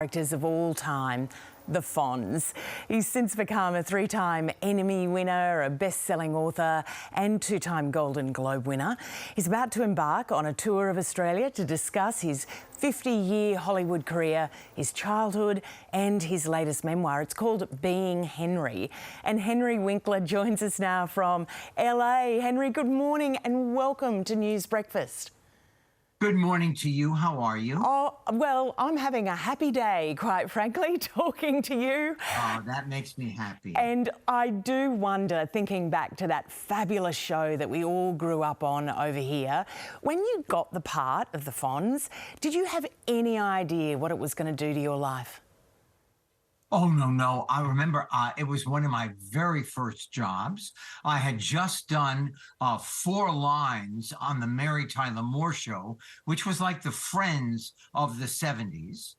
Characters of all time, the Fonz. He's since become a three-time Emmy winner, a best-selling author and two-time Golden Globe winner. He's about to embark on a tour of Australia to discuss his 50-year Hollywood career, his childhood and his latest memoir. It's called Being Henry. And Henry Winkler joins us now from LA. Henry, good morning and welcome to News Breakfast. Good morning to you. How are you? Oh, well, I'm having a happy day, quite frankly, talking to you. Oh, that makes me happy. And I do wonder, thinking back to that fabulous show that we all grew up on over here, when you got the part of the Fonz, did you have any idea what it was going to do to your life? Oh, no. I remember it was one of my very first jobs. I had just done 4 lines on the Mary Tyler Moore Show, which was like the Friends of the 70s.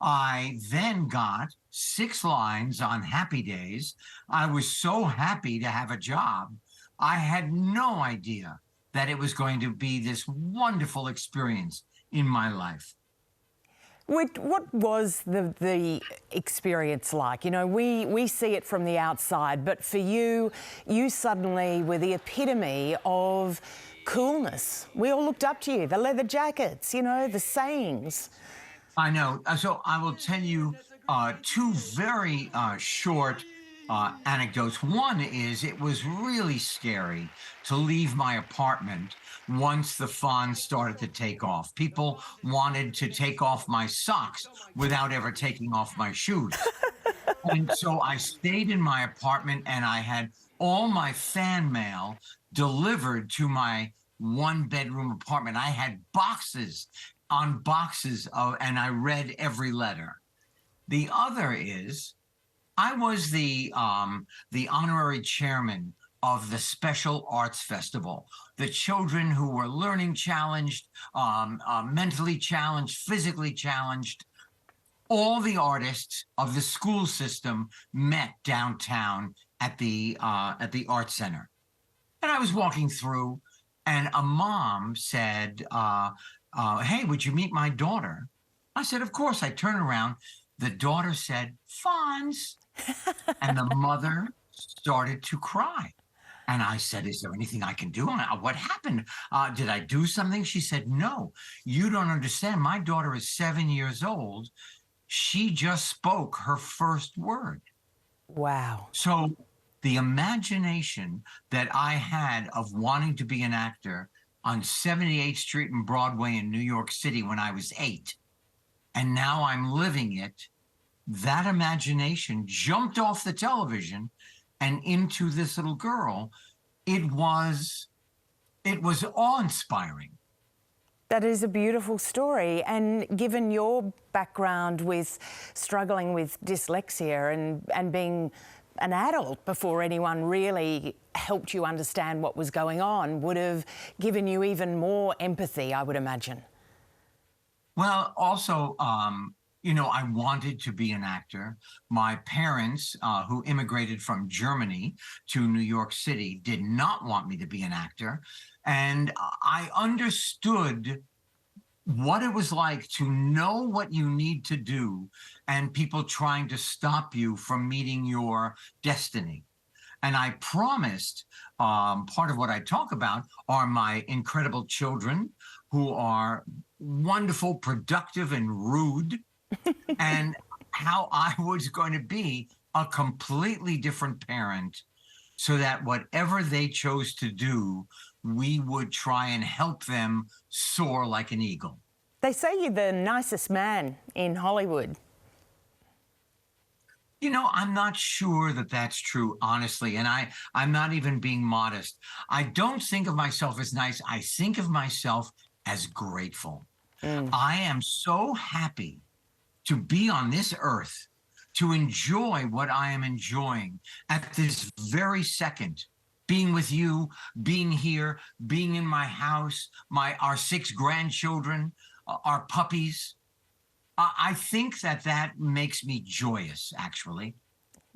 I then got 6 lines on Happy Days. I was so happy to have a job. I had no idea that it was going to be this wonderful experience in my life. What was the experience like? You know, we see it from the outside, but for you, you suddenly were the epitome of coolness. We all looked up to you, the leather jackets, you know, the sayings. I know. So I will tell you 2 very short anecdotes. One is it was really scary to leave my apartment once the Fonz started to take off. People wanted to take off my socks without ever taking off my shoes. And so I stayed in my apartment and I had all my fan mail delivered to my 1-bedroom apartment. I had boxes on boxes and I read every letter. The other is I was the honorary chairman of the Special Arts Festival. The children who were learning challenged, mentally challenged, physically challenged, all the artists of the school system met downtown at the Art Center. And I was walking through and a mom said, hey, would you meet my daughter? I said, of course. I turned around. The daughter said, Fonz. And the mother started to cry. And I said, is there anything I can do? What happened? Did I do something? She said, no, you don't understand. My daughter is 7 years old. She just spoke her first word. Wow. So the imagination that I had of wanting to be an actor on 78th Street and Broadway in New York City when I was 8, and now I'm living it, that imagination jumped off the television and into this little girl. It was awe-inspiring. That is a beautiful story. And given your background with struggling with dyslexia and being an adult before anyone really helped you understand what was going on, would have given you even more empathy, I would imagine. Well, also, you know, I wanted to be an actor. My parents, who immigrated from Germany to New York City, did not want me to be an actor. And I understood what it was like to know what you need to do and people trying to stop you from meeting your destiny. And I promised, part of what I talk about are my incredible children who are wonderful, productive, and rude, and how I was going to be a completely different parent so that whatever they chose to do, we would try and help them soar like an eagle. They say you're the nicest man in Hollywood. You know, I'm not sure that that's true, honestly, and I'm not even being modest. I don't think of myself as nice. I think of myself as grateful. I am so happy to be on this earth, to enjoy what I am enjoying at this very second, being with you, being here, being in my house, our 6 grandchildren, our puppies. I think that makes me joyous, actually.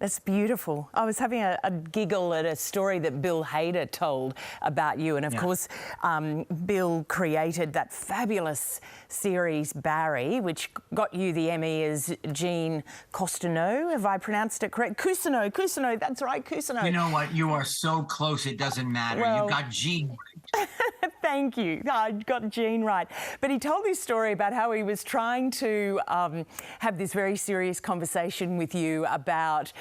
That's beautiful. I was having a giggle at a story that Bill Hader told about you. And of course, Bill created that fabulous series, Barry, which got you the Emmy as Jean Cousineau. Have I pronounced it correct? Cousineau, that's right, Cousineau. You know what? You are so close, it doesn't matter. Well, You got Jean. Thank you. I got Jean right. But he told this story about how he was trying to have this very serious conversation with you about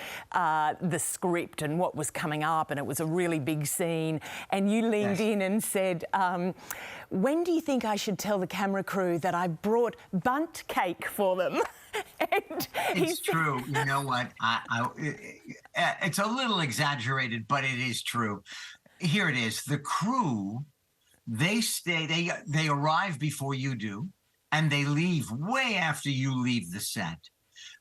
the script and what was coming up, and it was a really big scene. And you leaned in and said, when do you think I should tell the camera crew that I brought bundt cake for them? And it's true. You know what? It's a little exaggerated, but it is true. Here it is. The crew, they arrive before you do, and they leave way after you leave the set.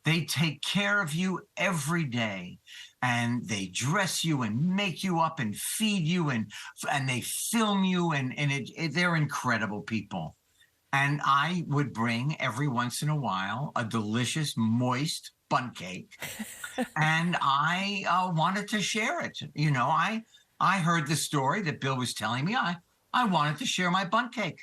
They take care of you every day, and they dress you and make you up and feed you, and they film you, and they're incredible people. And I would bring every once in a while a delicious, moist bundt cake, and I wanted to share it. You know, I heard the story that Bill was telling me. I wanted to share my bundt cake.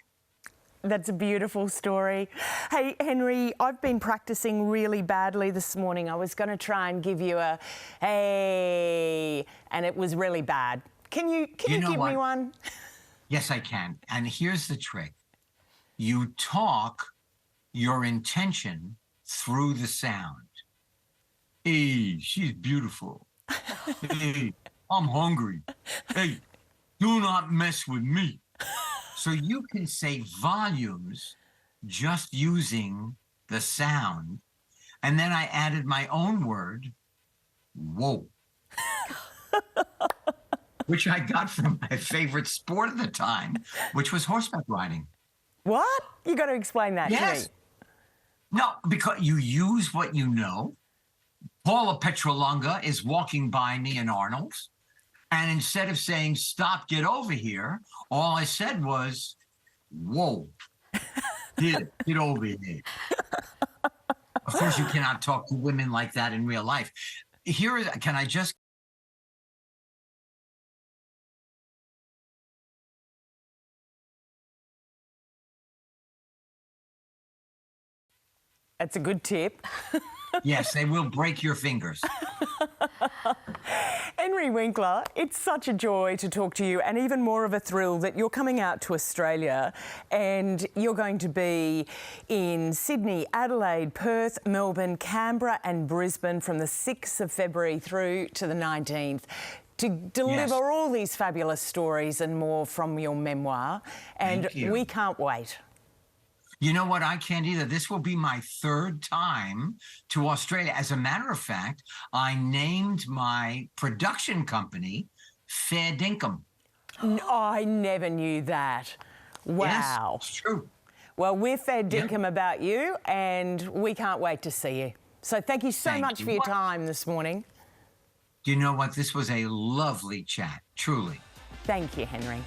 That's a beautiful story. Hey, Henry, I've been practicing really badly this morning. I was going to try and give you a hey, and it was really bad. Can you give me one? Yes, I can. And here's the trick. You talk your intention through the sound. Hey, she's beautiful. Hey, I'm hungry. Hey, do not mess with me. So you can say volumes just using the sound. And then I added my own word, whoa, which I got from my favorite sport at the time, which was horseback riding. What? You got to explain that to me. No, because you use what you know. Paula Petrolunga is walking by me in Arnold's. And instead of saying, stop, get over here, all I said was, whoa, get over here. Of course, you cannot talk to women like that in real life. Can I just That's a good tip. Yes, they will break your fingers. Henry Winkler, it's such a joy to talk to you, and even more of a thrill that you're coming out to Australia, and you're going to be in Sydney, Adelaide, Perth, Melbourne, Canberra and Brisbane from the 6th of February through to the 19th. To deliver all these fabulous stories and more from your memoir, and we can't wait. You know what? I can't either. This will be my third time to Australia. As a matter of fact, I named my production company Fair Dinkum. I never knew that. Wow. Yes, it's true. Well, we're fair dinkum about you, and we can't wait to see you. So thank you so much for your time this morning. Do you know what? This was a lovely chat, truly. Thank you, Henry.